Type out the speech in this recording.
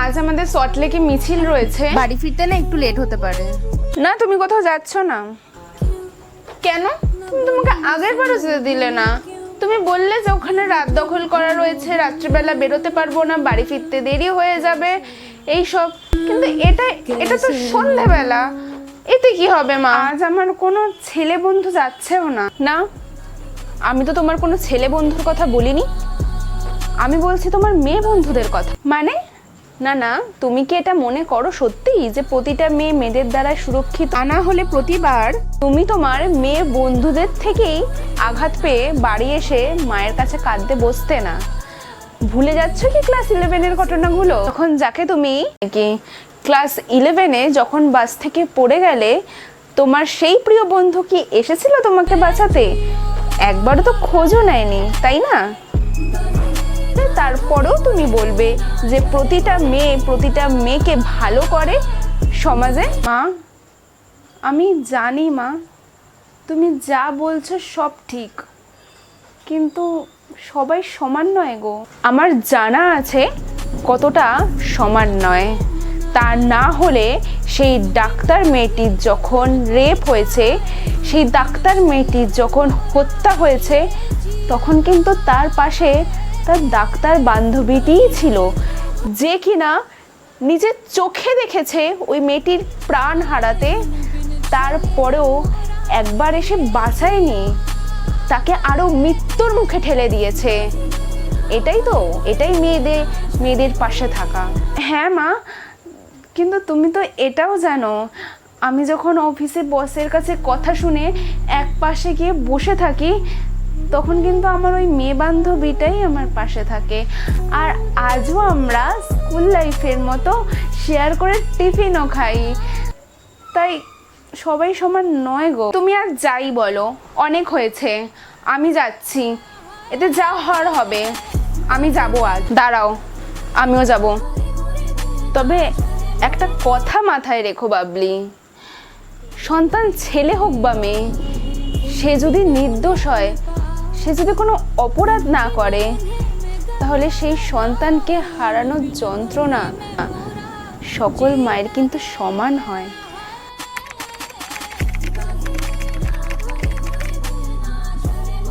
আজ আমাদের সল্টলেকে মিছিল রয়েছে। বাড়ি ফিরতে না একটু লেট হতে পারে। না, তুমি কোথাও যাচ্ছ না কেন? তুমি তোমাকে আগের বারও যেতে দিলে না। তুমি বললে যে ওখানে রাত দখল করা রয়েছে, রাত্রিবেলা বেরোতে পারবো না, বাড়ি ফিরতে দেরি হয়ে যাবে এই সব। কিন্তু এটা তো সন্ধ্যাবেলা, এতে কি হবে মা? আজ আমার কোনো ছেলে বন্ধু যাচ্ছেও না। না, আমি তো তোমার কোনো ছেলে বন্ধুর কথা বলিনি, আমি বলছি তোমার মেয়ে বন্ধুদের কথা। মানে না না, তুমি কি এটা মনে করো সত্যি যে প্রতিটা মেয়ে মেয়েদের দ্বারা সুরক্ষিত? না হলে প্রতিবার তুমি তোমার মেয়ে বন্ধুদের থেকেই আঘাত পেয়ে বাড়ি এসে মায়ের কাছে কাঁদতে বসতে না? ভুলে যাচ্ছ কি ক্লাস 11-এর ঘটনাগুলো? তখন যাকে তুমি কি ক্লাস 11-এ যখন বাস থেকে পড়ে গেলে, তোমার সেই প্রিয় বন্ধু কি এসেছিল তোমাকে বাঁচাতে? একবারও তো খোঁজও নেয়নি, তাই না? তারপরেও তুমি বলবে যে প্রতিটা মেয়েকে ভালো করে সমাজে। মা, আমি জানি মা, তুমি যা বলছো সব ঠিক, কিন্তু সবাই সমান নয় গো। আমার জানা আছে কতটা সমান নয়। তা না হলে সেই ডাক্তার মেয়েটির যখন রেপ হয়েছে, সেই ডাক্তার মেয়েটির যখন হত্যা হয়েছে, তখন কিন্তু তার পাশে তার ডাক্তার বান্ধবীটিই ছিল, যে কিনা নিজের চোখে দেখেছে ওই মেয়েটির প্রাণ হারাতে, তারপরেও একবার এসে বাঁচায়নি, তাকে আরো মৃত্যুর মুখে ঠেলে দিয়েছে। এটাই মেয়েদের পাশে থাকা। হ্যাঁ মা, কিন্তু তুমি তো এটাও জানো, আমি যখন অফিসে বসের কাছে কথা শুনে এক পাশে গিয়ে বসে থাকি, তখন কিন্তু আমার ওই মেয়ে বান্ধবীটাই আমার পাশে থাকে। আর আজও আমরা স্কুল লাইফের মতো শেয়ার করে টিফিনও খাই। তাই সবাই সমান নয় গো। তুমি আর যাই বলো, অনেক হয়েছে, আমি যাচ্ছি। এতে যা হওয়ার হবে। আমি যাবো আজ। দাঁড়াও, আমিও যাব। তবে একটা কথা মাথায় রেখো বাবলি, সন্তান ছেলে হোক বা মেয়ে, সে যদি নির্দোষ হয়, সে যদি কোনো অপরাধ না করে, তাহলে সেই সন্তানকে হারানোর যন্ত্রণা সকল মায়ের কিন্তু সমান হয়।